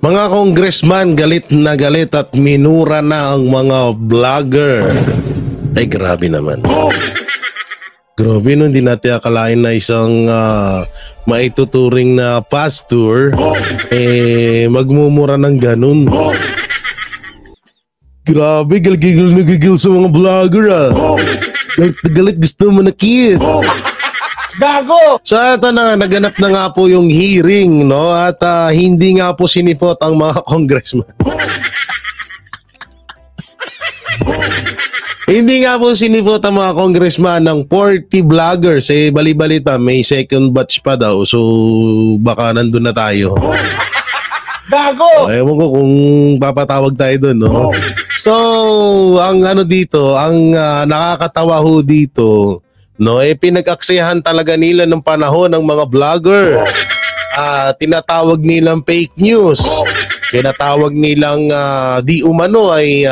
Mga congressman, galit na galit at minura na ang mga vlogger. Ay, grabe naman. Grabe, no, hindi natin akalain na isang maituturing na pastor magmumura ng ganun. Grabe, gigil na gigil sa mga vlogger Galit na galit, gusto mo na kid. Gago! So ito na, naganap na nga po yung hearing, no? At hindi nga po sinipot ang mga congressman. Hindi nga po sinipot ang mga congressman ng 40 vloggers. Bali-balita, may second batch pa daw. So baka nandun na tayo. Gago! Ewan ko kung papatawag tayo doon, no? So, ang ano dito, ang nakakatawa ho dito, no, pinag-aksiyahan talaga nila ng panahon ng mga vlogger. Tinatawag nilang fake news. Tinatawag nilang di umano ay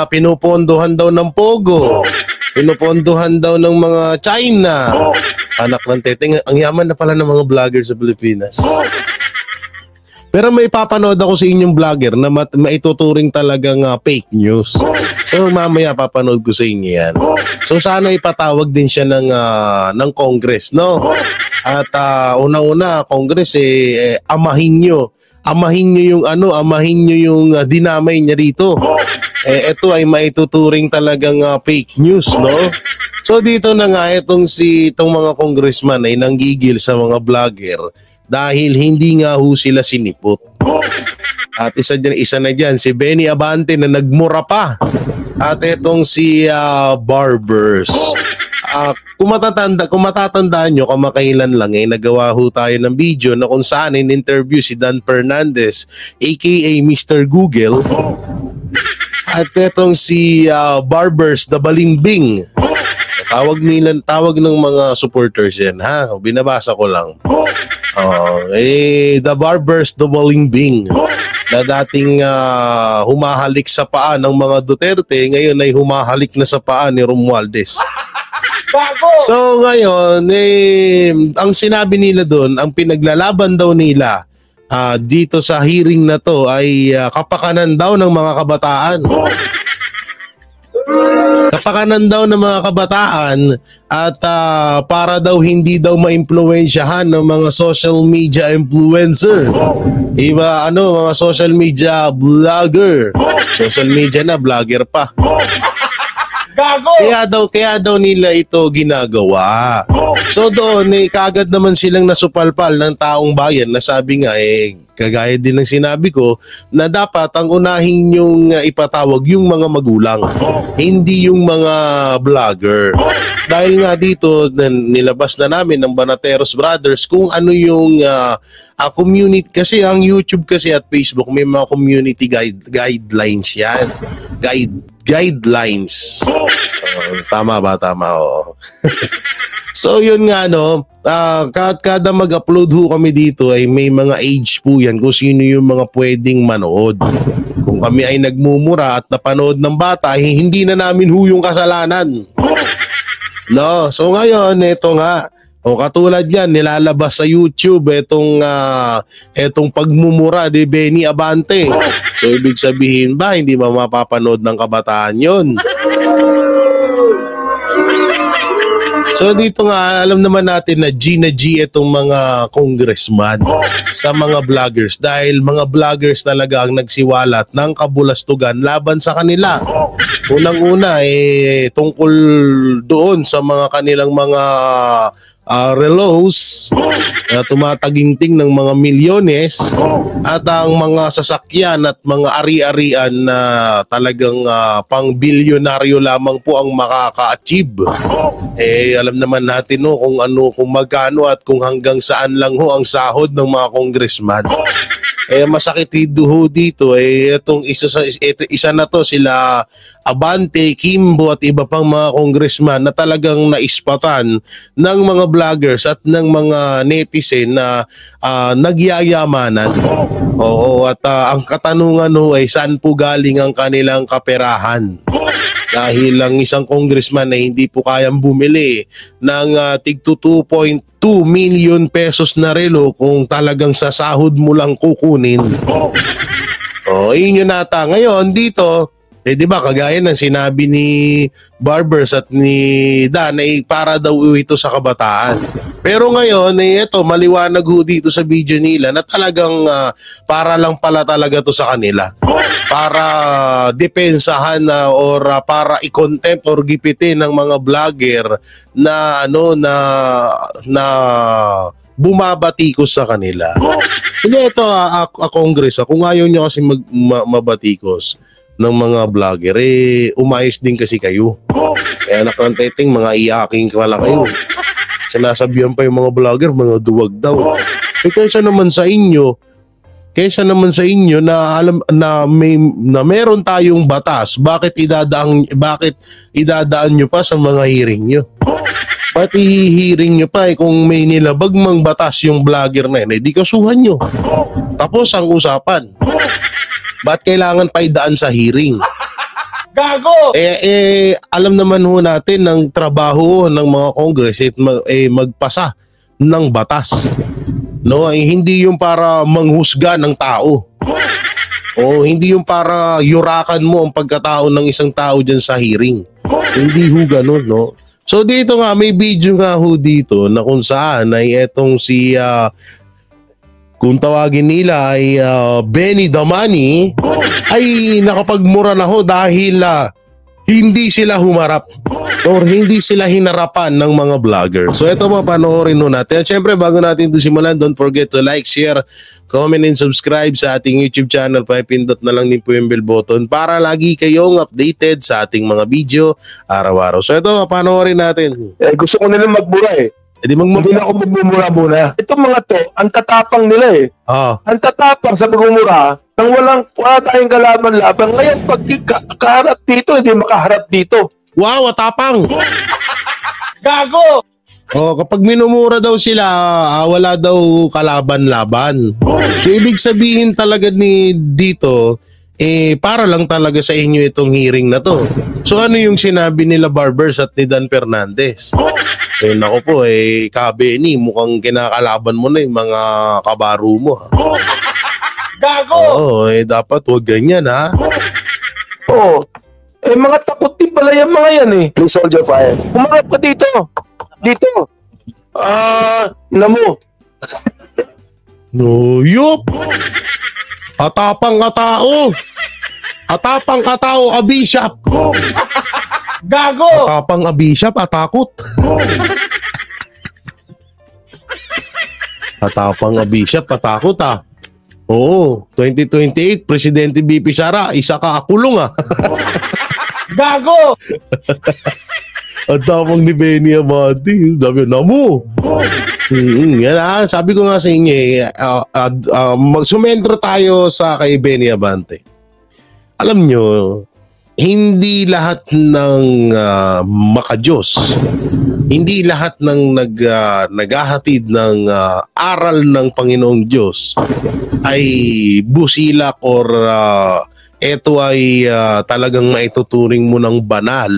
pinupondohan daw ng Pogo. Pinupondohan daw ng mga China. Anak ng teteng, ang yaman na pala ng mga vlogger sa Pilipinas. Pero may papanood ako sa inyong vlogger na maituturing talagang fake news. So mamaya papanood ko sa inyo yan. So sana ipatawag din siya ng Congress, no? At una-una, Congress, amahin nyo. Amahin nyo yung amahin nyo yung dinamay niya dito. Ito ay maituturing talagang fake news, no? So dito na nga itong mga congressman ay nanggigil sa mga vlogger dahil hindi nga ho sila sinipot. At isa na dyan, si Benny Abante na nagmura pa. At itong si Barbers. Kung matatandaan nyo, kamakailan lang nagawa ho tayo ng video na kung saan in-interview si Dan Fernandez, aka Mr. Google. At itong si Barbers, the Balimbing. Tawag ng mga supporters yan, ha? Binabasa ko lang. The Barbers, the Balimbing, na dating humahalik sa paa ng mga Duterte, ngayon ay humahalik na sa paa ni Romualdez. So ngayon, ang sinabi nila doon, ang pinaglalaban daw nila dito sa hearing na to ay kapakanan daw ng mga kabataan. Kapakanan daw ng mga kabataan at para daw hindi daw maimpluwensyahan ng mga social media influencer. Mga social media vlogger. Social media na, vlogger pa. Gago! Kaya daw nila ito ginagawa. So doon, kaagad naman silang nasupalpal ng taong bayan na sabi nga, kagaya din ng sinabi ko, na dapat ang unahin yung ipatawag yung mga magulang, hindi yung mga vlogger. Dahil nga dito, nilabas na namin ng Banateros Brothers kung ano yung community. Kasi ang YouTube kasi at Facebook, may mga community guidelines yan. Guidelines. Tama ba? Tama, oo. So yun nga, no, kada mag-upload ho kami dito ay may mga age po yan kung sino yung mga pwedeng manood. Kung kami ay nagmumura at napanood ng bata, hindi na namin ho yung kasalanan. No, so ngayon, ito nga, katulad yan, nilalabas sa YouTube itong pagmumura ni Benny Abante. So ibig sabihin ba, hindi mapapanood ng kabataan yun? So dito nga, alam naman natin na G itong mga congressman sa mga vloggers dahil mga vloggers talaga ang nagsiwalat ng kabulastugan laban sa kanila. Unang-una tungkol doon sa mga kanilang mga relos na tumataginting ng mga milyones at ang mga sasakyan at mga ari-arian na talagang pang bilyonaryo lamang po ang makaka-achieve. Alam naman natin kung magkano at kung hanggang saan lang ho ang sahod ng mga congressman. Masakit dito itong isa na to sila Abante, Kimbo at iba pang mga congressman na talagang naispatan ng mga vloggers at ng mga netizen na nagyayamanan. Oo, at ang katanungan ay saan po galing ang kanilang kaperahan? Dahil ang isang congressman na hindi po kayang bumili ng tig 2.2 million pesos na relo kung talagang sa sahod mo lang kukunin. Yun yun nata. Ngayon dito, di ba kagaya ng sinabi ni Barbers at ni Dan ay para daw ito sa kabataan. Pero ngayon, ito, maliwanag ho dito sa video nila na talagang para lang pala talaga to sa kanila. Para depensahan or para i-contempt or gipitin ng mga vlogger na bumabatikos sa kanila. Hindi, ito, Congress, kung ayaw nyo kasi mabatikos ng mga vlogger, umayos din kasi kayo. Kaya nakranteting, mga iyaking pala kayo. Sinasabihan pa yung mga vlogger, mga duwag daw. Kaysa naman sa inyo na alam na meron tayong batas, bakit idadaan nyo pa sa mga hearing nyo? Bakit i-hearing nyo pa kung may nilabag mang batas yung vlogger na yun, di kasuhan nyo. Tapos ang usapan. Ba't kailangan pa idaan sa hearing? Gago! Alam naman ho natin ng trabaho ng mga Congress magpasa ng batas. No, hindi yung para manghusga ng tao. Hindi yung para yurakan mo ang pagkatao ng isang tao dyan sa hearing. Hindi ho ganun, no? So dito nga, may video nga ho dito na kung saan ay etong si kung tawagin nila ay Benny Damani ay nakapagmura na ho dahil hindi sila humarap or hindi sila hinarapan ng mga vlogger. So ito panoorin ho natin. At syempre bago natin ito simulan, don't forget to like, share, comment and subscribe sa ating YouTube channel. Pindot na lang din po yung bell button para lagi kayong updated sa ating mga video araw-araw. So ito panoorin natin. Gusto ko nilang magmura Hindi na ako magmumura muna. Itong mga to, ang tatapang nila Ang tatapang sa pagmumura, nang wala tayong kalaban-laban. Ngayon, pag kaharap dito, hindi makaharap dito. Wow, atapang! Gago! Kapag minumura daw sila, wala daw kalaban-laban. So, ibig sabihin talaga dito, para lang talaga sa inyo itong hearing na to. So, ano yung sinabi nila Barbers at ni Dan Fernandez? Naku po, Kabeni, mukhang kinakalaban mo na yung mga kabaro mo. Gago! Dapat huwag ganyan, ha? Mga takot din pala yung mga yan Please hold your fire. Kumarap ka dito. Dito. Namo. No, yup! Atapang katao! Atapang katao, Bishop! Gago! Atapang Bishop, atakot! Atapang Bishop, atakot Oo, 2028, Presidente BP Sara, isa ka akulong Gago! At tapang ni Benny Abante, sabi na mo. Yan sabi ko nga sa inyo sumentro tayo sa kay Benny Abante. Alam nyo, hindi lahat ng makadiyos, hindi lahat ng naghahatid ng aral ng Panginoong Diyos ay busilak or ito ay talagang maituturing mo ng banal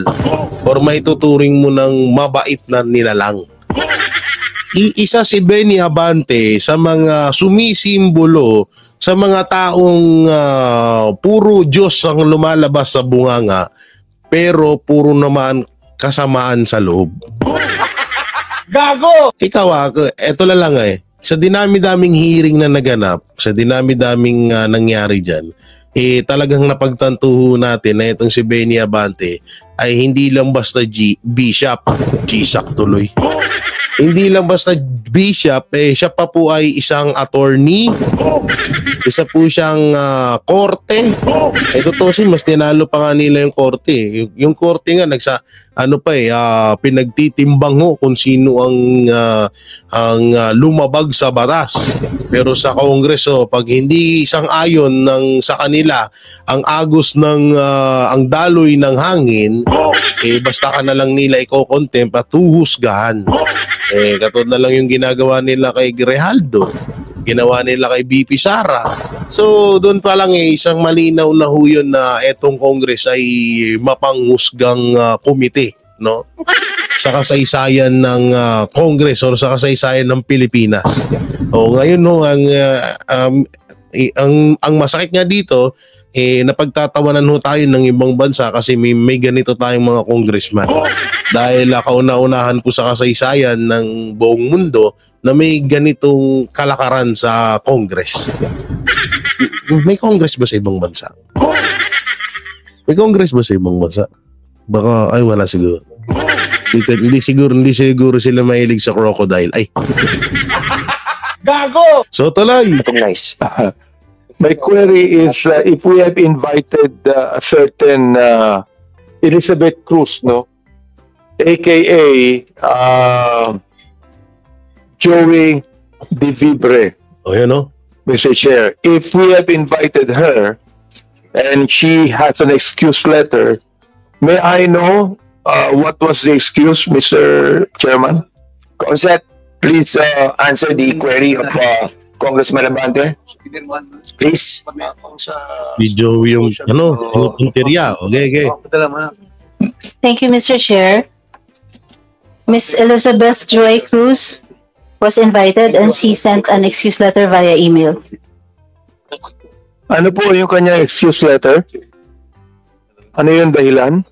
or maituturing mo ng mabait na nilalang. Isa si Benny Abante sa mga sumisimbolo sa mga taong puro Diyos ang lumalabas sa bunganga pero puro naman kasamaan sa loob. Gago! Ikaw eto lang sa dinami-daming hearing na naganap, sa dinami-daming nangyari dyan, talagang napagtanto natin na itong si Benny Abante ay hindi lang basta Bishop, G-Shock tuloy. Hindi lang basta Bishop, siya pa po ay isang attorney. Isa po siyang korte. Tutusin, mas tinalo pa nga nila yung korte. Yung korte nga, pinagtitimbang kung sino ang lumabag sa batas. Pero sa Kongreso, pag hindi sang-ayon sa kanila, ang agos ang daloy ng hangin, basta ka na lang nila iko-contempt at huhusgahan. Katulad na lang yung ginagawa nila kay Grijaldo, ginawa nila kay BP Sara. So, doon pa lang isang malinaw na huyon na etong Congress ay mapanghusgang komite, no? Sa kasaysayan ng Congress o sa kasaysayan ng Pilipinas. O ngayon no, ang masakit nga dito, napagtatawanan ho tayo ng ibang bansa kasi may ganito tayong mga congressman. Dahil kauna-unahan po sa kasaysayan ng buong mundo na may ganitong kalakaran sa Congress. May Congress ba sa ibang bansa? May Congress ba sa ibang bansa? Baka, ay wala siguro. Hindi siguro sila mahilig sa crocodile. Ay. Gago! So tuloy. Nice. My query is if we have invited a certain Elizabeth Cruz, no? AKA Joey De Vibre. O yan o. Mr. Chair, if we have invited her and she has an excuse letter, may I know what was the excuse, Mr. Chairman? Consent, please answer the query of Congressman Abante. Please. Video yung punteriya. Okay. Thank you, Mr. Chair. Miss Elizabeth Joy Cruz was invited and she sent an excuse letter via email. Ano po yung kanyang excuse letter? Ano yung dahilan?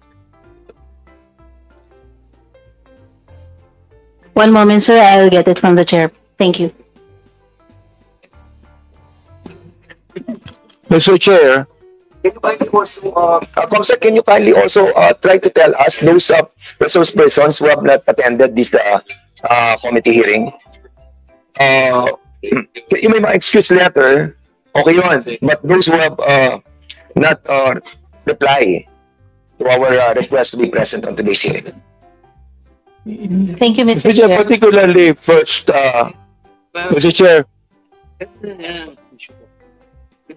One moment, sir. I will get it from the chair. Thank you. Mr. Chair, Can you kindly also, Comsec, can you kindly also try to tell us those resource persons who have not attended this committee hearing? Yung may mga excuse letter, okay yun. But those who have not reply to our request to be present on today's hearing. Thank you, Mr. Mr. Chair, Chair. particularly first, Mr. Chair,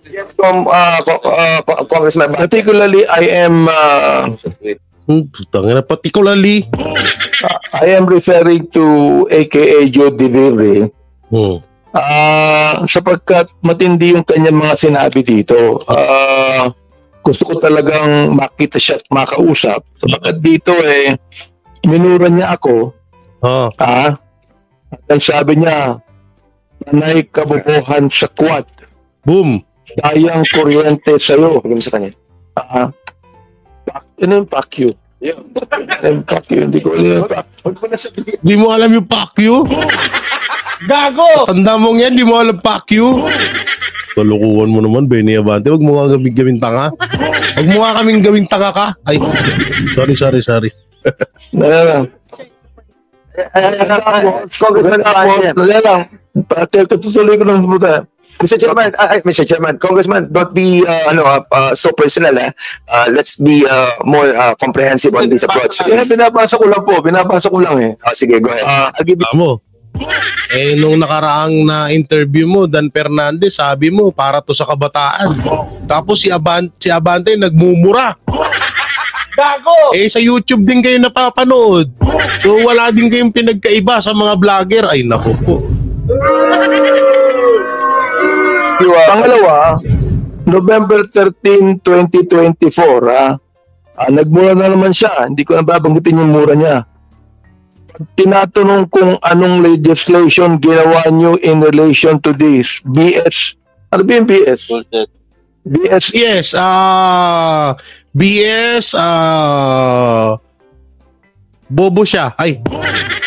Yes, Congressman. particularly I am Particularly. I am referring to AKA Joe De Vibre. Sapagkat matindi yung kanyang mga sinabi dito. Gusto ko talagang makita siya at makausap. Sapagkat dito minura niya ako. At ang sabi niya, nanay kabubuhan sa quad. Boom. Sayang kuryente sa'yo. Pagin mo sa kanya. Ano yung pakyu? Yung pakyu, hindi ko alam yung pakyu. Di mo alam yung pakyu? Gago! Tanda mong yan, di mo alam pakyu? Kalukuhan mo naman, Benny Abante. Huwag mo nga gawing tanga. Huwag mo nga kaming gawing tanga ka. Ay, sorry. Congressman Abante. Katutuloy ko lang muna. Mr. Chairman, Congressman, don't be so personal. Let's be more comprehensive on this approach. Binabasa ko lang eh. Sige, go ahead. I'll give you... mo. Nung nakaraang na interview mo, Dan Fernandez, sabi mo, para to sa kabataan. Tapos si Abante nagmumura. Gago! Sa YouTube din kayo napapanood. So wala din kayong pinagkaiba sa mga vlogger. Ay, naku po. Pangalawa, November 13, 2024, nagmura na naman siya. Hindi ko nababanggitin yung mura niya. Tinatanong kung anong legislation ginawa niyo in relation to this. BS. Ano ba yung BS? BS. Yes, BS, bobo siya. Ay,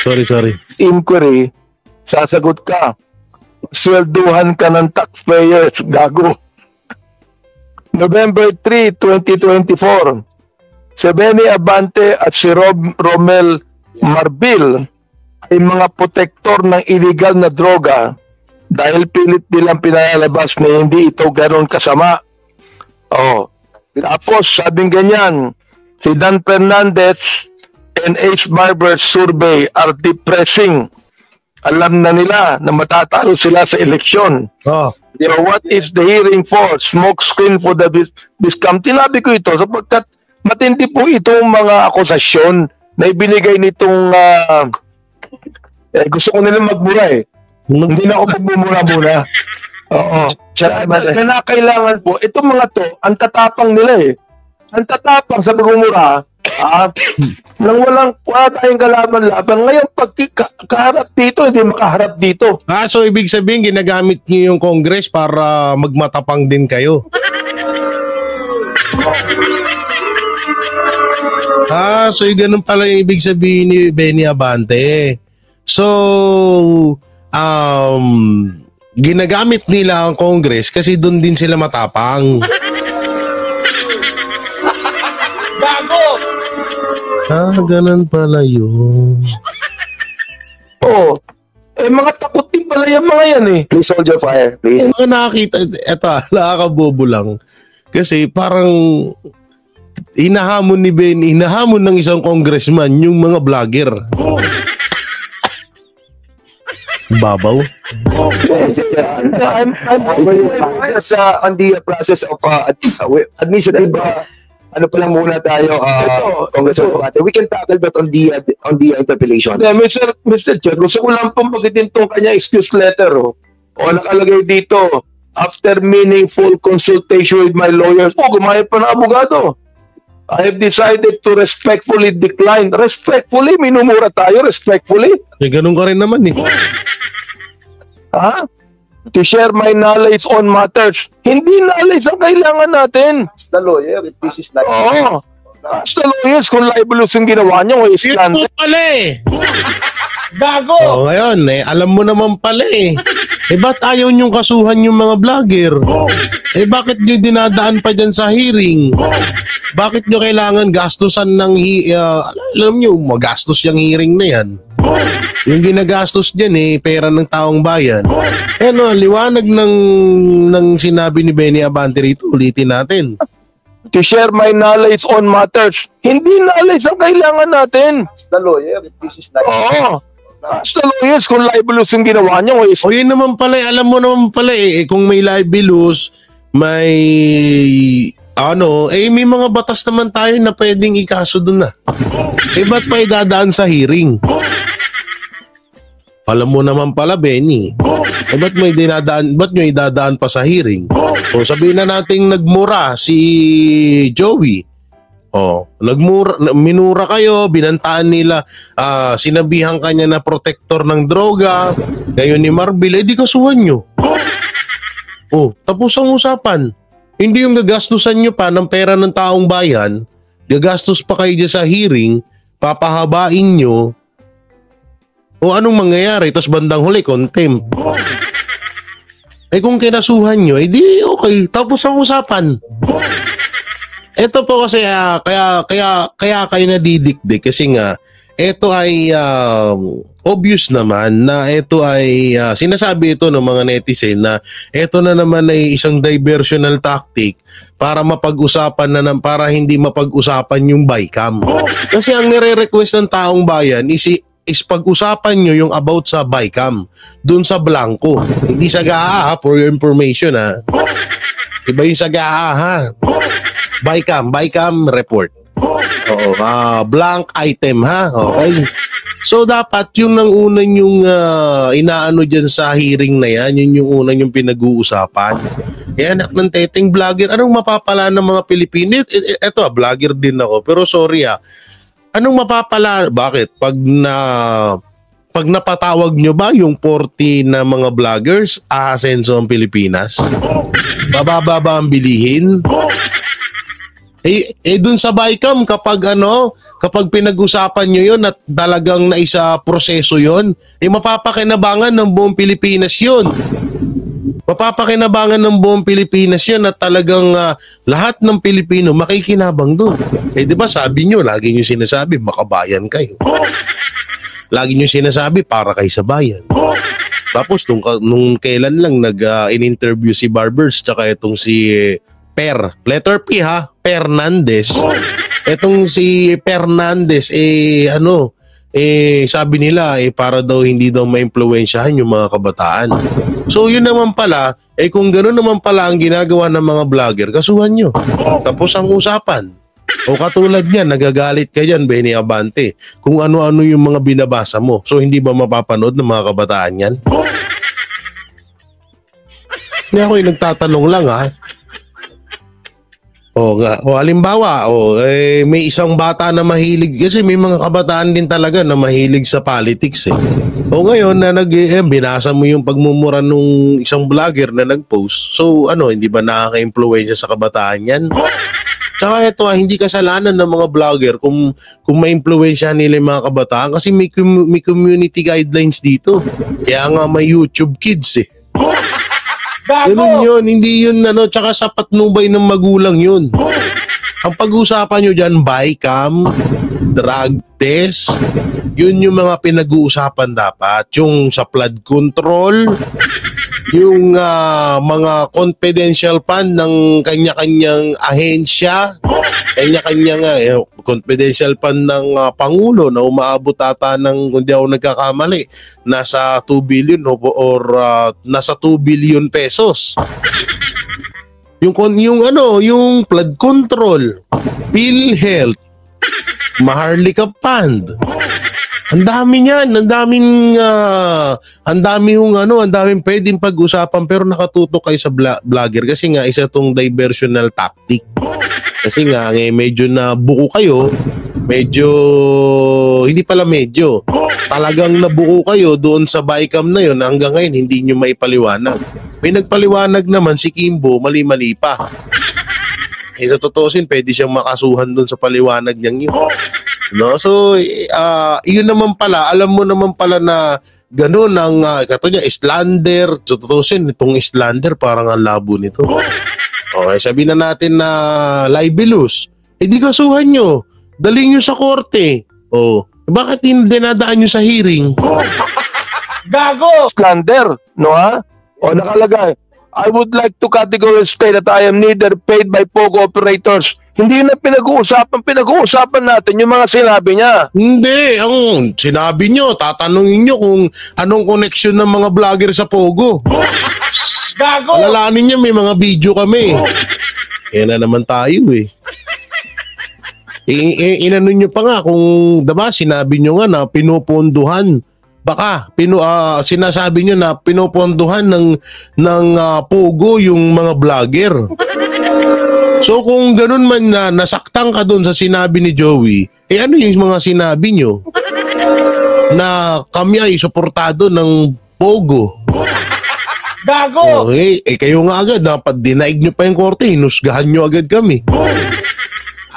sorry. Inquiry, sasagot ka. Swelduhan ka ng taxpayers, gago. November 3, 2024, si Benny Abante at si Romel Marbil ay mga protektor ng illegal na droga dahil pilit nilang pinalabas na hindi ito ganoon kasama. Tapos sabing ganyan, si Dan Fernandez and H. Barber's survey are depressing. Alam na nila na matatalo sila sa eleksyon. So what is the hearing for? Smoke screen for the discount. Tinabi ko ito sapagkat matindi po itong mga akusasyon na ibinigay nitong gusto ko nila magmura eh. Hindi na ako magmumura muna. Oo. Kaya kailangan po, itong mga to, ang tatapang nila eh. Ang tatapang sa pagmumura, nang wala tayong kalaban-laban. Ngayon, pag kaharap dito, hindi makaharap dito. So ibig sabihin, ginagamit niyo yung Congress para magmatapang din kayo. So ganun pala yung ibig sabihin ni Benny Abante. So, ginagamit nila ang Congress kasi doon din sila matapang. Bago! Ganun pala yun. Oo. Mga takot din pala yung mga yan eh. Please hold your fire, please. Mga nakakita, eto, nakakabobo lang. Kasi parang hinahamon ng isang congressman yung mga vlogger. Babaw. I'm on the process of administrative ano pa lang muna tayo, Congressman Abante. We can tackle that on the interpellation. Yeah, Mr. Chair, gusto ko lang pong bagitin tong kanya excuse letter. O nakalagay dito, after meaningful consultation with my lawyers, gumaya pa ng abogado. I have decided to respectfully decline. Respectfully? Minumura tayo, respectfully? Ganun ka rin naman eh. To share my knowledge on matters. Hindi knowledge ang kailangan natin. The lawyer, this is like... Oo. Ask the lawyers kung libelous yung ginawa niyo o Ito slander. pala eh. Gago! Ngayon alam mo naman pala eh. Ba't ayaw niyong kasuhan yung mga vlogger? Bakit niyo dinadaan pa dyan sa hearing? Bakit niyo kailangan gastusan ng alam niyo, magastos yung hearing na yan. Yung ginagastos dyan pera ng taong bayan. Liwanag ng sinabi ni Benny Abante rito, ulitin natin. To share my knowledge on matters. Hindi knowledge ang kailangan natin. The lawyer, this is like... Oo. Ask the lawyers kung libelous yung ginawa niyo o yun naman pala alam mo naman pala kung may libelous, may may mga batas naman tayo na pwedeng ikaso dun na. Ba't pa idadaan sa hearing? Alam mo naman pala, Benny. Ba't nyo idadaan pa sa hearing? Sabihin na nating nagmura si Joey. Minura kayo, binantaan nila, sinabihan kanya na protector ng droga, ngayon ni Marbil, di kasuhan nyo. Tapos ang usapan. Hindi yung gagastusan nyo pa ng pera ng taong bayan, gagastos pa kayo dyan sa hearing, papahabain nyo, anong mangyayari? Tapos bandang huli, contempt. Kung kinasuhan nyo, di okay. Tapos ang usapan. Ito po kasi kaya kayo nadidikdik kasi nga ito ay obvious naman na ito ay sinasabi ito ng mga netizen na ito na naman ay isang diversional tactic para mapag-usapan para hindi mapag-usapan yung bycam. Kasi ang nire-request ng taong bayan is pag-usapan nyo yung about sa bycam dun sa blanco. Hindi sa GAA for your information Iba yung sa GAA Bycam report. Blank item okay. So dapat yung nang unan yung inaano dyan sa hearing na yan, yun yung unan yung pinag-uusapan. Anak ng teteng vlogger, anong mapapala ng mga Pilipino? Eto vlogger din ako, pero sorry anong mapapala? Bakit? Pag napatawag nyo ba yung 40 na mga vloggers, aasenso ang Pilipinas? Bababa ba ang bilihin? Dun sa bycam kapag pinag-usapan nyo yun at talagang naisa proseso yun, mapapakinabangan ng buong Pilipinas yun. Mapapakinabangan ng buong Pilipinas yun at talagang lahat ng Pilipino makikinabang dun. Di ba sabi nyo, lagi nyo sinasabi, makabayan kayo. Lagi nyo sinasabi, para kayo sa bayan. Tapos nung kailan lang in-interview si Barbers tsaka itong si letter P Fernandez. Etong si Fernandez sabi nila para daw hindi daw maimpluwensyahan yung mga kabataan. So yun naman pala, kung gano'n naman pala ang ginagawa ng mga vlogger, kasuhan nyo. Tapos ang usapan. Katulad niyan, nagagalit ka dyan, Benny Abante, kung ano-ano yung mga binabasa mo. So hindi ba mapapanood ng mga kabataan yan? Hindi ako yung nagtatanong lang ha. Halimbawa, may isang bata na mahilig, kasi may mga kabataan din talaga na mahilig sa politics eh. Ngayon na binasa mo yung pagmumura nung isang vlogger na nag-post. So hindi ba nakaka-impluwensya sa kabataan yan? Tsaka ito hindi kasalanan ng mga vlogger kung ma-impluwensyahan nila yung mga kabataan kasi may community guidelines dito. Kaya nga may YouTube Kids eh. Ganun yun, hindi yun tsaka sa patnubay ng magulang yun. Ang pag-uusapan nyo dyan, bycam, drug test, yun yung mga pinag-uusapan dapat. Yung sa flood control, yung mga confidential fund ng kanya-kanyang ahensya, kanya-kanyang confidential fund ng Pangulo na umaabot ata ng, kung di ako nagkakamali, nasa 2 billion or nasa 2 billion pesos. Yung flood control, PhilHealth, Maharlika Fund. Ang dami niyan, ang daming pwedeng pag-usapan pero nakatutok kayo sa vlogger kasi nga isa tong diversional tactic. Kasi nga medyo nabuko kayo, talagang nabuko kayo doon sa bycam na yun hanggang ngayon hindi nyo maipaliwanag. May nagpaliwanag naman si Kimbo, mali-mali pa. Sa totoosin, pwede siyang makasuhan doon sa paliwanag niyang yun. No? So, yun naman pala, alam mo naman pala na gano'n ang katulad niya, Islander. So, totoosin, itong Islander parang ang labo nito. Okay, sabihin na natin na libelous. Di kasuhan nyo. Daling nyo sa korte. Bakit dinadaan nyo sa hearing? Gago! Islander, no ha? Nakalagay, I would like to categorically state that I am neither paid by POGO operators. Hindi na pinag-uusapan. Pinag-uusapan natin yung mga sinabi niya. Hindi. Ang sinabi nyo, tatanungin nyo kung anong connection ng mga vlogger sa POGO. Gago! Alalanin nyo, may mga video kami. Kaya na naman tayo eh. Inano nyo pa nga kung sinabi nyo nga na pinuponduhan. Baka sinasabi nyo na pinopondohan ng POGO yung mga vlogger. So kung ganun man na nasaktan ka dun sa sinabi ni Joey, ano yung mga sinabi nyo? Na kami ay suportado ng POGO. Gago! Okay, kayo nga agad, dapat dinaig nyo pa yung korte, hinusgahan nyo agad kami.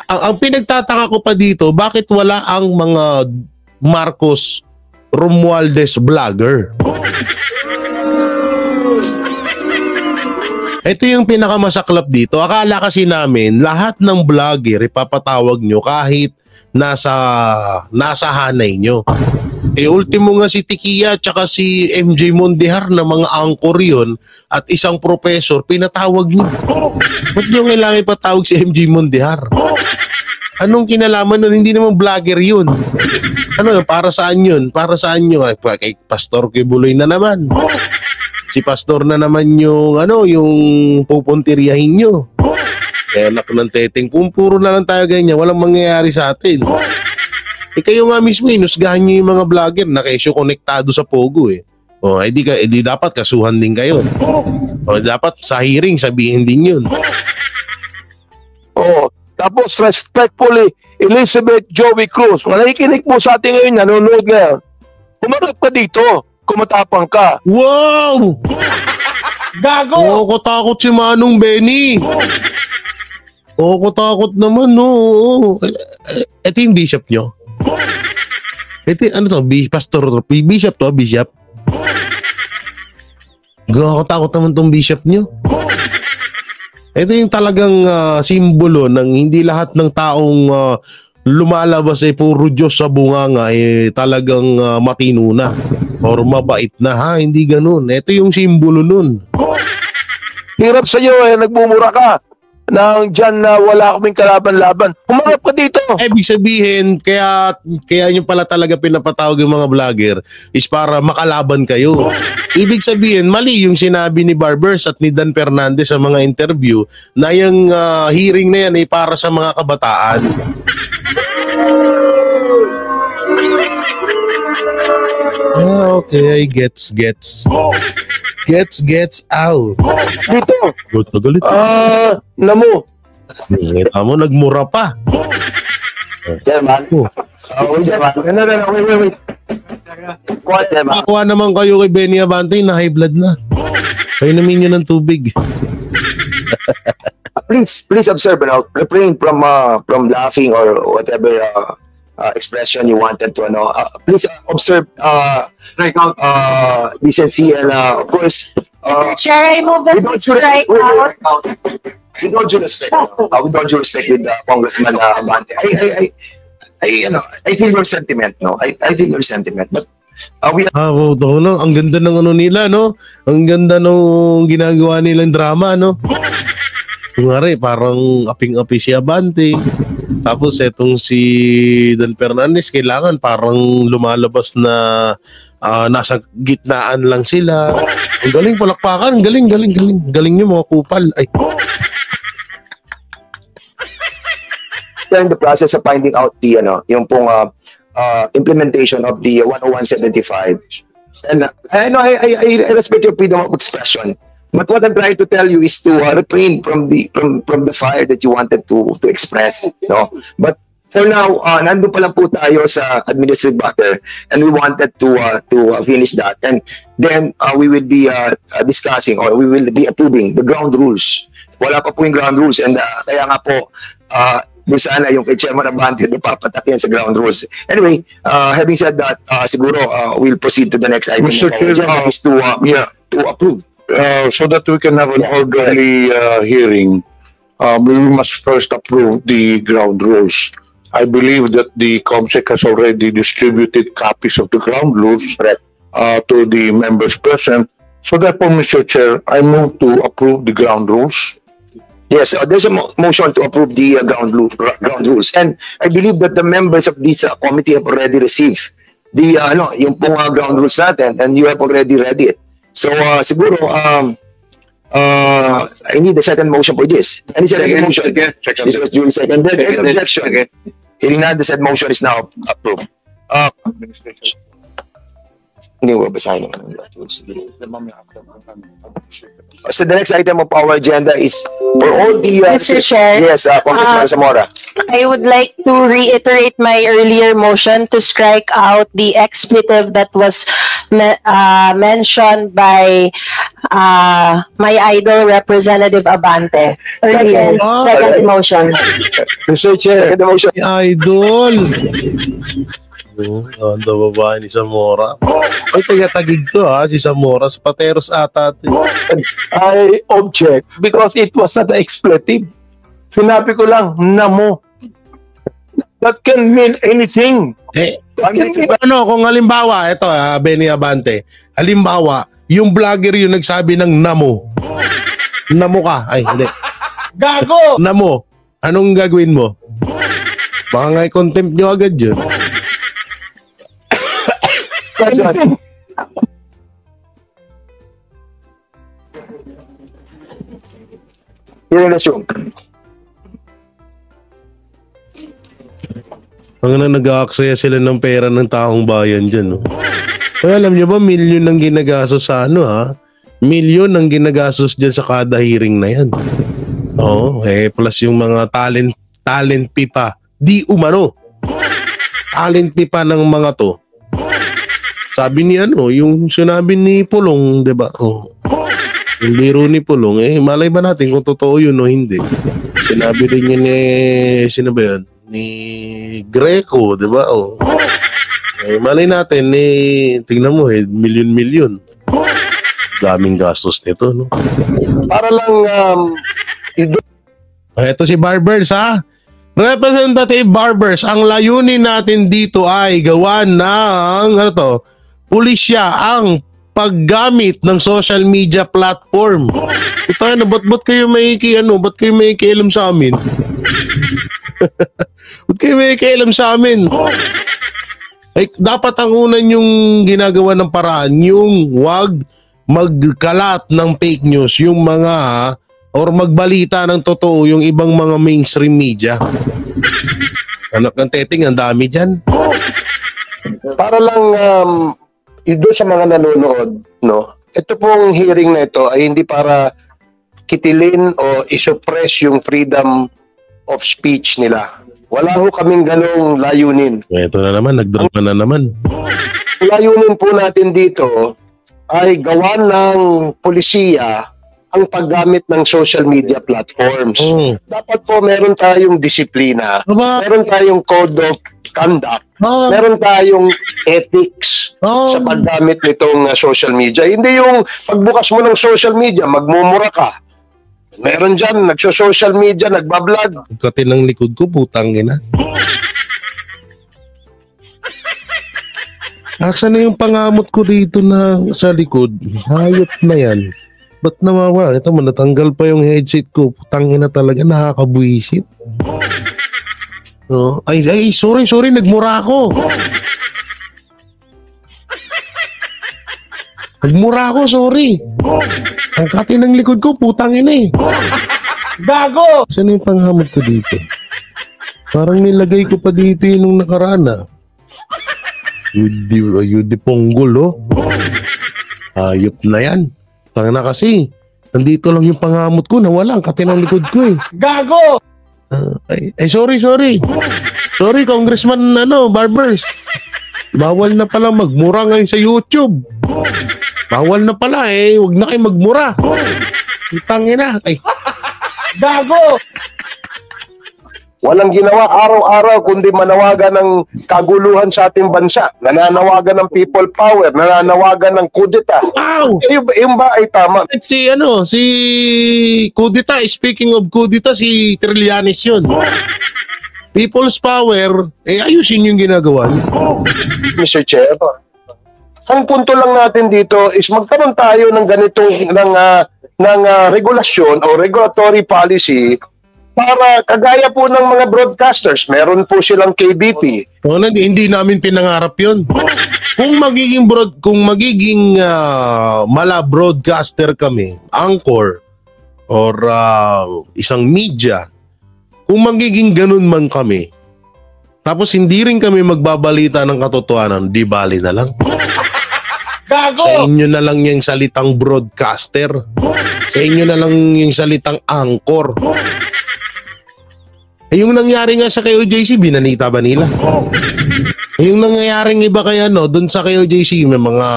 Ang pinagtataka ko pa dito, bakit wala ang mga Marcos Romualdez vlogger? Ito yung pinakamasaklap dito. Akala kasi namin lahat ng vlogger ipapatawag nyo kahit nasa hanay nyo. Ultimo nga si Tikia tsaka si MJ Mondihar na mga anchor yun at isang professor pinatawag nyo. Ba't nyo kailangan ipatawag si MJ Mondihar? Anong kinalaman nun? Hindi naman vlogger yun. Para saan yun? Para saan nyo? Kay Pastor Kibuloy na naman. Si Pastor na naman yung pupuntiryahin nyo. Kaya anak ng teteng, puro na lang tayo ganyan. Walang mangyayari sa atin. Kayo nga mismo, inusgahan nyo yung mga vlogger na kesyo konektado sa POGO eh. Di dapat kasuhan din kayo. Dapat sa hearing sabihin din yun. Tapos respectfully, Elizabeth Joey Cruz, nakikinig po sa atin ngayon, nanonood ngayon. Humarap ka dito, kumatapang ka. Wow! Gago! Takot si Manong Benny. Takot naman, no. Ito yung bishop nyo. Ito, pastor, bishop to, bishop. Takot naman tong bishop nyo. Ito yung talagang simbolo ng hindi lahat ng taong lumalabas puro Diyos sa bunganga talagang matino na or mabait na hindi ganun. Ito yung simbolo nun. Hirap sa iyo nagmumura ka nang dyan na wala kaming kalaban-laban. Humarap ka dito. Ibig sabihin, kaya nyo pala talaga pinapatawag yung mga vlogger is para makalaban kayo. Ibig sabihin, mali yung sinabi ni Barbers at ni Dan Fernandez sa mga interview na yung hearing na yan ay para sa mga kabataan. Okay, gets out. Dito. Galit. Namo. Kita mo, nagmura pa. Chairman. Chairman. Wait. Kuha, Chairman. Makakuha naman kayo kay Benny Abante na high blood na. Kayo namin yun ng tubig. Please observe, refrain from laughing or whatever expression you wanted to, please observe, decency and, of course, Chair, I move that we strike out. with all due respect, with Congressman Abante. I feel your sentiment, I feel your sentiment, but we Ang ganda ng ano nila, no? Ang ganda nung ginagawa nilang drama, no? Kunwari, parang aping-api si Abante. Tapos etong si Dan Fernandez, kailangan parang lumalabas na nasa gitnaan lang sila. Ang galing, palakpakan. Ang galing. Galing nyo mga kupal. Ay. are in the process of finding out the, yung pong implementation of the 10175. And I respect your freedom of expression. But what I'm trying to tell you is to refrain from the fire that you wanted to express, no? But for now, nandun pa lang po tayo sa administrative matter, and we wanted to finish that, and then we will be discussing, or we will be approving the ground rules. Wala pa po yung ground rules, and kaya nga po doon sana yung kay Chairman Abante na papatak yan sa ground rules. Anyway, having said that, siguro we'll proceed to the next item. Mr. Chair, is to approve. So that we can have an orderly hearing, we must first approve the ground rules. I believe that the COMSEC has already distributed copies of the ground rules to the members present. So therefore, Mr. Chair, I move to approve the ground rules. Yes, there's a motion to approve the ground rules, and I believe that the members of this committee have already received the yung pong ground rules natin, and you have already read it. So siguro I need a second motion for this. Any second motion? This was duly seconded. Any objection? Hearing none, the said motion is now approved. Hindi mo basahin naman. So the next item of our agenda is for all the Mr. Chair, yes, Congressman Zamora. I would like to reiterate my earlier motion to strike out the expletive that was mentioned by my idol Representative Abante earlier. Second motion. Mr. Chair, second motion. Idol! Ang babae ni Zamora. Ay, taga-tagig to si Zamora. Sa Pateros ata. I object because it was not expletive. Sinabi ko lang, namo. That can mean anything. Ano, kung halimbawa, ito, Benny Abante, halimbawa, yung vlogger yung nagsabi ng namo. Namo ka. Ay, hindi. Gago! Namo. Anong gagawin mo? Baka nga i-contempt nyo agad yun. Hearing resume. Ang nag-aaksaya sila ng pera ng taong bayan dyan. No? Kaya alam nyo ba, milyon ang ginagastos sa milyon ang ginagastos dyan sa kada hearing na yan. Oo, plus yung mga talent pipa. Di umano. Talent pipa ng mga to. Sabi ni yung sinabi ni Pulong, 'di ba? Yung biro ni Pulong, malay ba natin kung totoo yun o hindi? Sinabi rin yun sino ba yun? Ni Greco, 'di ba? Malay natin tingnan mo milyon-milyon. Daming gastos nito, no? Para lang ito si Barbers, Representative Barbers, ang layunin natin dito ay gawa ng pulisya ang paggamit ng social media platform. Ito ba't kayo may kialam sa amin? Ba't kayo may kialam sa amin? Ay, dapat ang unan yung ginagawa ng paraan, yung wag magkalat ng fake news, yung mga or magbalita ng totoo yung ibang mga mainstream media. Anak ng teting, ang dami dyan. para lang doon sa mga nanonood, no? Ito pong hearing na ito ay hindi para kitilin o isuppress yung freedom of speech nila. Wala ho kaming ganong layunin. Ito na naman, nagdrama na naman. Layunin po natin dito ay gawa ng polisiya ang paggamit ng social media platforms. Dapat po meron tayong disiplina, meron tayong code of conduct, meron tayong ethics sa paggamit nitong social media. Hindi yung pagbukas mo ng social media, magmumura ka. Meron dyan, nagso-social media, nagbablog. Pagkati ng likod ko, putang ina. Asa na yung pangamot ko dito na sa likod? Hayop na yan. Ba't nawawala? Ito mo, natanggal pa yung headset ko. Putang ina talaga, nakakabuisit. No? Ay, sorry, nagmura ako. Nagmura ako, sorry. Ang kati ng likod ko, putang ina eh. Gago! Saan yung panghamot ko dito? Parang nilagay ko pa dito yun nung nakaraan ah. Yudi ponggol oh. Ayop na yan. Tanga na kasi. Nandito lang yung panghamot ko, nawala ang kati ng likod ko eh. Gago! Sorry. Sorry, Congressman Barbers. Bawal na pala magmura ngayon sa YouTube. Bawal na pala eh. Huwag na kayo magmura. Tangin na. Ay. Gago! Walang ginawa araw-araw kundi manawagan ng kaguluhan sa ating bansa. Nananawagan ng people power, nananawagan ng kudeta. Wow! Yung ba ay tama? At si kudeta, speaking of kudeta, si Trillanes yun. People's power, ayusin yung ginagawa niya. Mr. Chair, ang punto lang natin dito is magkaroon tayo ng ganitong regulasyon o regulatory policy para kagaya po ng mga broadcasters, meron po silang KBP. Hindi namin pinangarap yun. Kung magiging mala broadcaster kami, anchor or isang media, kung magiging ganun man kami, tapos hindi rin kami magbabalita ng katotohanan, di bali na lang. Gago! Sa inyo na lang yung salitang broadcaster. Sa inyo na lang yung salitang anchor. Yung nangyari nga sa KOJC, binanita ba nila? Yung nangyayaring iba kaya doon sa KOJC, may mga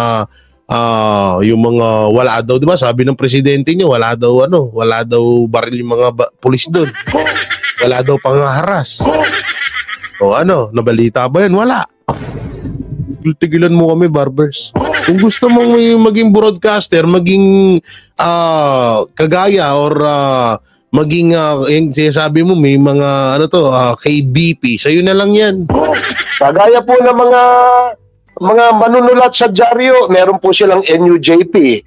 yung mga wala daw, di ba? Sabi ng presidente niyo, wala daw baril yung mga pulis doon. Wala daw pangharas. O nabalita ba yan? Wala. Tigilan mo kami, Barbers. Kung gusto mong maging broadcaster, maging kagaya or maging yung sinasabi mo may mga KBP, sa'yo na lang yan. Kagaya po ng mga manunulat sa dyaryo, meron po silang NUJP.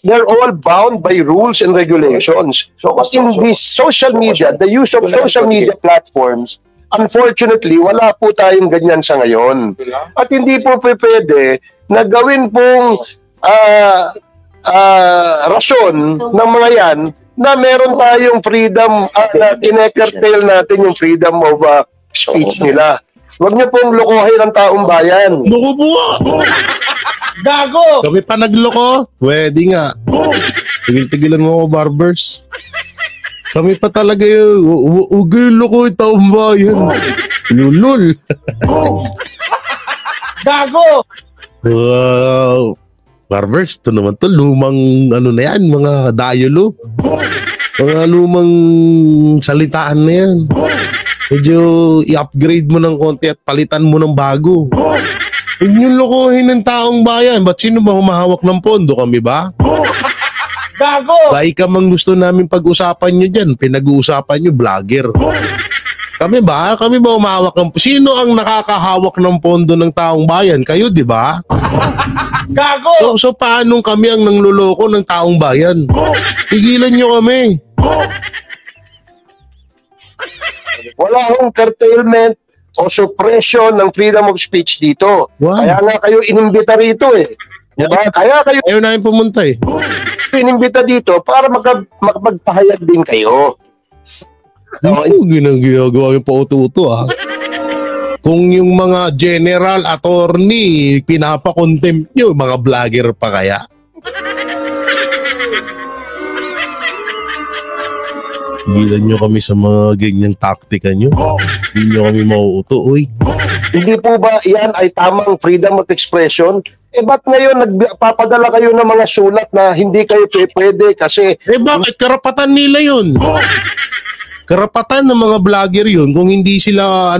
They're all bound by rules and regulations. So in this social media, the use of social media platforms, unfortunately, wala po tayong ganyan sa ngayon. At hindi po pwede na gawin pong rason ng mga yan na meron tayong freedom, kine-curtail natin yung freedom of speech nila. Huwag niyo pong lokohin ang taong bayan. Loko po! Gago! Kami pa nagloko? Pwede nga. Tigil-tigilan mo ako, Barbers. Kami pa talaga yun. Huwag yung loko yung taong bayan. Lulul. Gago! Wow. Barbers, ito naman to, lumang na yan, mga dialo. Mga lumang salitaan na yan. Medyo i-upgrade mo ng konti at palitan mo ng bago. Huwag niyong lokohin ng taong bayan. Ba't sino ba humahawak ng pondo? Kami ba? Gago! Dahil ka mang gusto namin pag-usapan nyo dyan. Pinag-uusapan nyo, vlogger. Kami ba? Kami ba humahawak ng... Sino ang nakakahawak ng pondo ng taong bayan? Kayo, di ba? Gago! So paano kami ang nangluloko ng taong bayan? Tigilan nyo kami. Wala akong curtailment o suppression ng freedom of speech dito. Wow. Kaya nga kayo inimbita rito eh. Diba? Kaya kayo Ayaw namin pumunta eh. inimbita dito para makapagpahayag din kayo. Ginagawa yung pauto-uto ah. Kung yung mga general, attorney, pinapa-contempt nyo, mga vlogger pa kaya? Gilan nyo kami sa mga ganyang taktika nyo. Hindi nyo kami mauuto, uy. Hindi po ba yan ay tamang freedom of expression? Ba't ngayon nagpapadala kayo ng mga sulat na hindi kayo pwede kasi... Bakit? Karapatan nila yun. Karapatan ng mga vlogger yun. Kung hindi sila,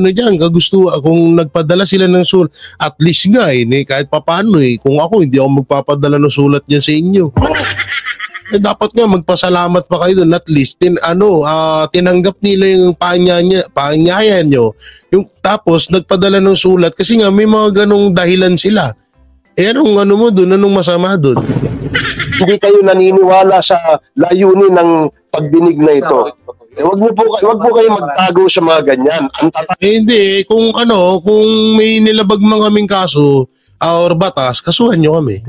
kung nagpadala sila ng sulat, at least nga kahit papano kung ako, hindi ako magpapadala ng sulat dyan sa inyo. Dapat nga magpasalamat pa kayo doon, at least tinanggap nila yung paanyaya nyo, yung tapos nagpadala ng sulat kasi nga may mga ganong dahilan sila. Anong masama doon? Hindi kayo naniniwala sa layunin ng pagdinig na ito. Wag po kayo magtago sa mga ganyan. Hindi, kung may nilabag man kaming kaso or batas, kasuhan nyo kami.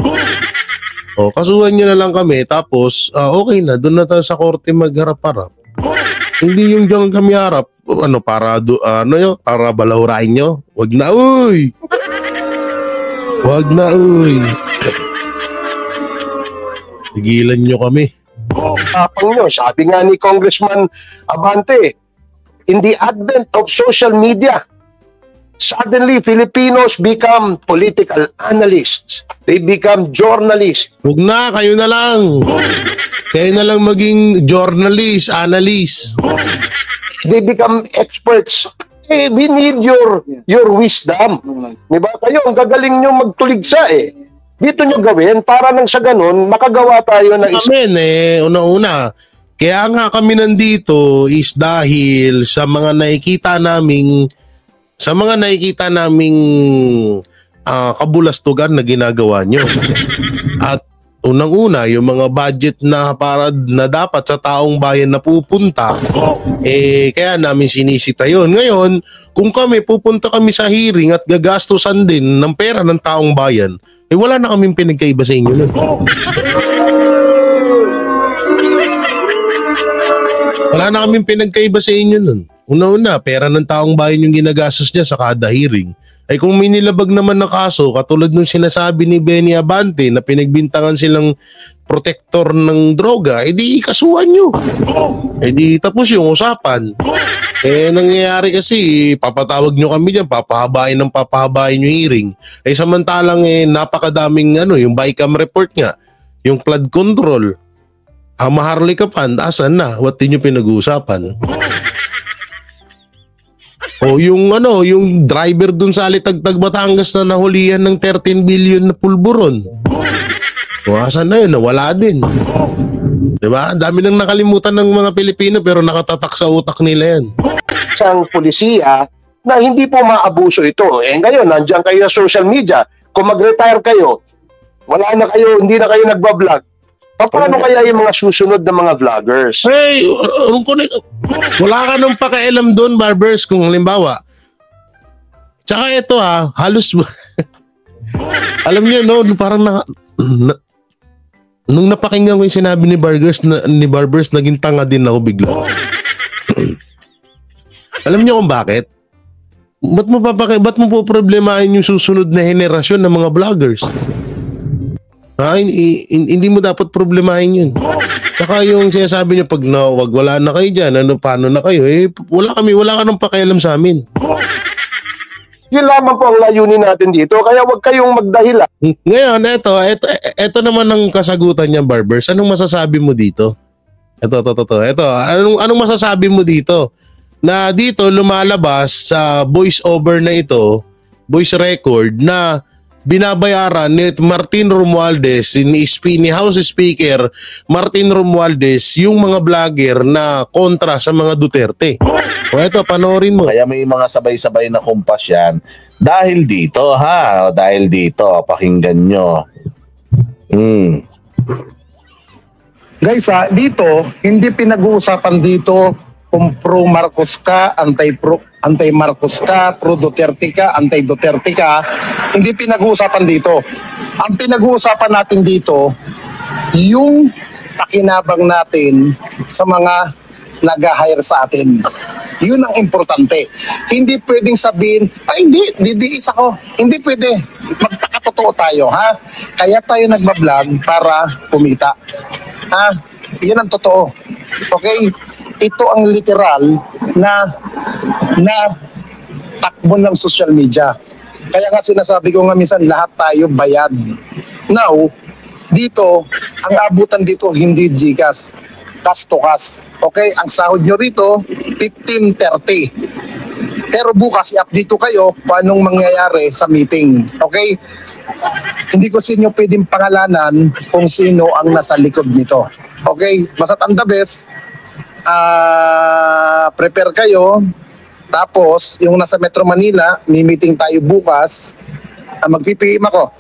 Kasuhan nyo na lang kami, tapos okay na, doon na tayo sa korte magharap-harap. Hindi yung diyan kami harap, para balahurain nyo. Wag na, uy! Wag na, uy! Tigilan nyo kami. Tapang nyo, sabi nga ni Congressman Abante, in the advent of social media, suddenly Filipinos become political analysts. They become journalists. Huwag na, kayo na lang. Kayo na lang maging journalist, analyst. They become experts. We need your wisdom. Diba? Kayo, ang gagaling nyo magtuligsa Dito nyo gawin para nang sa ganun, makagawa tayo ng Amen una-una. Kaya nga kami nandito is dahil sa mga nakikita naming kabulastugan na ginagawa nyo. At unang-una, yung mga budget na dapat sa taong bayan na pupunta, kaya namin sinisita yun. Ngayon, kung pupunta kami sa hearing at gagastusan din ng pera ng taong bayan, wala na kaming pinagkaiba sa inyo nun. Wala na kaming pinagkaiba sa inyo nun. Una-una, pera ng taong bayan yung ginagastos niya sa kada hearing. Kung may nilabag naman na kaso, katulad nung sinasabi ni Benny Abante na pinagbintangan silang protektor ng droga, di kasuhan nyo. Di tapos yung usapan. Nangyayari kasi, papatawag nyo kami dyan, papahabain yung hearing. Samantalang napakadaming yung bycam report nga, yung flood control, Maharlika Fund, asan na? What din yung pinag-uusapan? Yung driver dun sa Alitagtag, Batangas na nahulihan ng 13 billion na pulburon. Asan na yun? Nawala din. Diba? Ang dami nang nakalimutan ng mga Pilipino pero nakatatak sa utak nila yan. Isang polisiya na hindi po maabuso ito. Ngayon, nandiyan kayo sa social media. Kung mag-retire kayo, hindi na kayo nagbablog. Paano kaya yung mga susunod na mga vloggers? Wala ka nung pakialam doon, Barbers, kung halimbawa. Tsaka ito halos alam niyo parang nung napakinggan ko yung sinabi ni Barbers, naging tanga din ako bigla. Alam niyo kung bakit? Ba't mo po problemahin yung susunod na henerasyon ng mga vloggers? Hindi mo dapat problemahin yun. Saka yung sinasabi niyo pag wala na kayo dyan, paano na kayo? Wala ka nang pakialam sa amin. Yun lamang po ang layunin natin dito. Kaya wag kayong magdahilan. Ngayon, ito naman ang kasagutan niya, Barbers. Anong masasabi mo dito? Ito. Anong masasabi mo dito? Na dito lumalabas sa voice over na ito, voice record na binabayaran ni Martin Romualdez, ni House Speaker Martin Romualdez, yung mga vlogger na kontra sa mga Duterte. Ito, panoorin mo. Kaya may mga sabay-sabay na kumpas yan. Dahil dito, pakinggan nyo. Guys, dito, hindi pinag-uusapan dito kung pro-Marcos ka, anti-Marcos ka, pro-Duterte ka, anti-Duterte ka. Hindi pinag-uusapan dito. Ang pinag-uusapan natin dito, yung pakinabang natin sa mga nag-hire sa atin. Yun ang importante. Hindi pwedeng sabihin, ay hindi, didiis ako. Hindi pwede. Magtakatotoo tayo, ha? Kaya tayo nagbablog para kumita. Ha? Yun ang totoo. Okay? Ito ang literal na takbo ng social media. Kaya nga sinasabi ko nga minsan, lahat tayo bayad. Now, dito, ang abutan dito hindi GCash, cash to cash. Okay, ang sahod nyo rito 15:30. Pero bukas i-update kayo kung anong mangyayari sa meeting. Okay? Hindi ko sa inyo pwedeng pangalanan kung sino ang nasa likod nito. Okay? Basta't ang the best, prepare kayo. Tapos, yung nasa Metro Manila, may meeting tayo bukas, mag-PPM ako.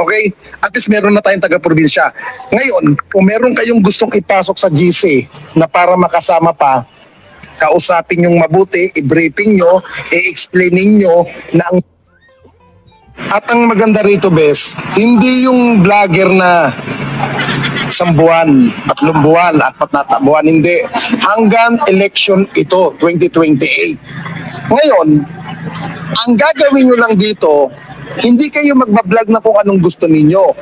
Okay? At least meron na tayong taga-probinsya. Ngayon, kung meron kayong gustong ipasok sa GC na para makasama pa, kausapin yung mabuti, i-briefing nyo, i-explainin nyo na ang... At ang maganda rito, Bes, hindi yung vlogger na 1 buwan, 3 buwan, 4 buwan, hindi. Hanggang election ito, 2028. Ngayon, ang gagawin nyo lang dito, hindi kayo magbablog na kung anong gusto ninyo.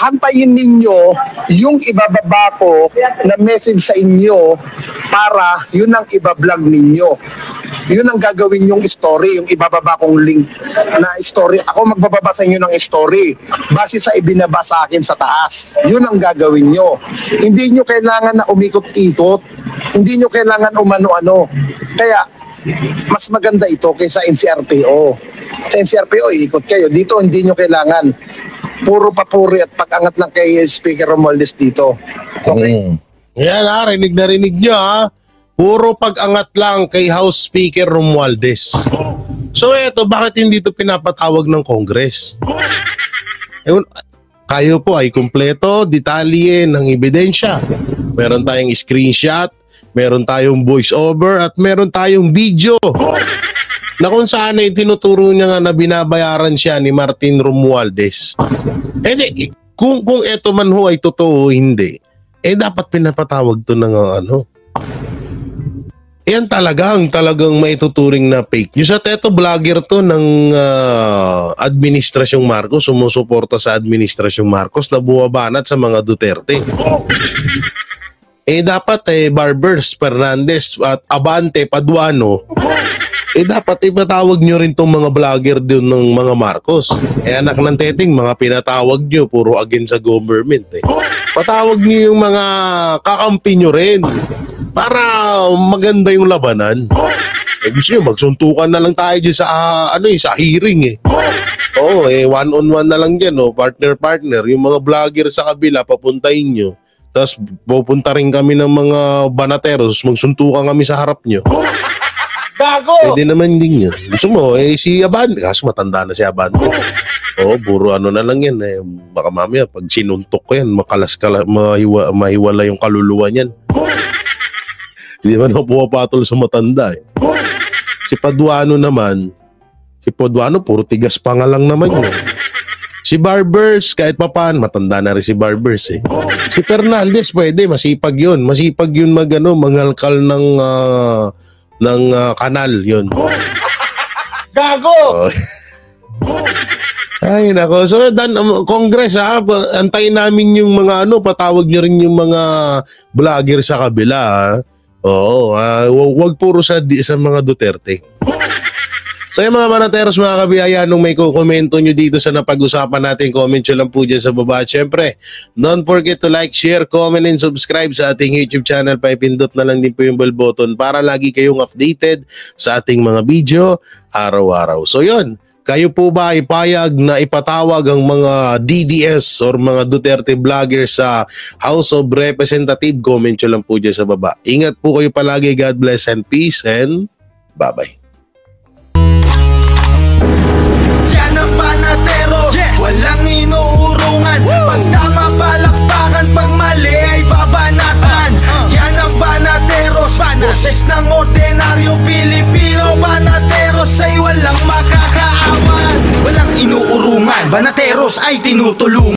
Hantayin ninyo yung ibababa ko na message sa inyo para yun ang ibablog ninyo. Yun ang gagawin yung story, yung ibababa kong link na story. Ako magbababa sa inyo ng story base sa ibinaba sa akin sa taas. Yun ang gagawin nyo. Hindi nyo kailangan na umikot-ikot. Hindi nyo kailangan umano-ano. Kaya, mas maganda ito kaysa NCRPO. Sa NCRPO, ikot kayo. Dito, hindi nyo kailangan. Puro papuri at pag-angat lang kay Speaker Romualdez dito. Okay? Yan ha, rinig na rinig nyo ha. Puro pag-angat lang kay House Speaker Romualdez. So eto, bakit hindi ito pinapatawag ng Congress? Kayo po ay kumpleto, detalye ng ebidensya. Meron tayong screenshot, meron tayong voice over, at meron tayong video. Na kung saan ay tinuturo niya nga na binabayaran siya ni Martin Romualdez. Kung eto man ho ay totoo o hindi, dapat pinapatawag to ng ano. Yan talagang maituturing na fake news. At eto, vlogger to ng Administrasyong Marcos, sumusuporta sa Administrasyong Marcos na buwabanat sa mga Duterte. Dapat Barbers, Fernandez at Abante, Paduano, dapat ipatawag nyo rin tong mga vlogger doon ng mga Marcos. Anak ng teting, mga pinatawag nyo, puro against sa government. Patawag nyo yung mga kakampi nyo rin para maganda yung labanan. Gusto nyo, magsuntukan na lang tayo dyan sa, sa hearing Oo, one-on-one na lang dyan, partner-partner. Yung mga vlogger sa kabila, papuntahin nyo. Tapos pupunta rin kami ng mga banateros, magsuntukan kami sa harap nyo. Gago! Pwede naman din yun. Gusto mo, si Abante. Kaso matanda na si Abante. Puro na lang yan. Baka mamaya, pag sinuntok ko yan, mahiwala yung kaluluwa niyan. Hindi man ako pumapatol sa matanda. Si Paduano naman, puro tigas pa nga lang naman yun. Si Barbers, kahit papan, matanda na rin si Barbers Si Fernandez, pwede, masipag yun. Masipag yun mangalkal ng kanal yun. Gago! Ay nako. So Congress antayin namin yung mga patawag nyo rin yung mga vlogger sa kabila. Oo, wag puro sa mga Duterte. So yung mga manateros, mga kabiyaya, nung may kukomento nyo dito sa napag-usapan natin, comment nyo lang po dyan sa baba. At syempre, don't forget to like, share, comment, and subscribe sa ating YouTube channel. Paipindot na lang din po yung bell button para lagi kayong updated sa ating mga video araw-araw. So yun, kayo po ba ay payag na ipatawag ang mga DDS or mga Duterte vloggers sa House of Representatives? Comment nyo lang po dyan sa baba. Ingat po kayo palagi. God bless and peace and bye-bye. Walang inuurungan. Pag tama palakpakan, pag mali ay babanatan. Yan ang Banateros, boses ng ordinaryo Pilipino. Banateros ay walang makakaawan. Walang inuurungan, Banateros ay tinutulungan.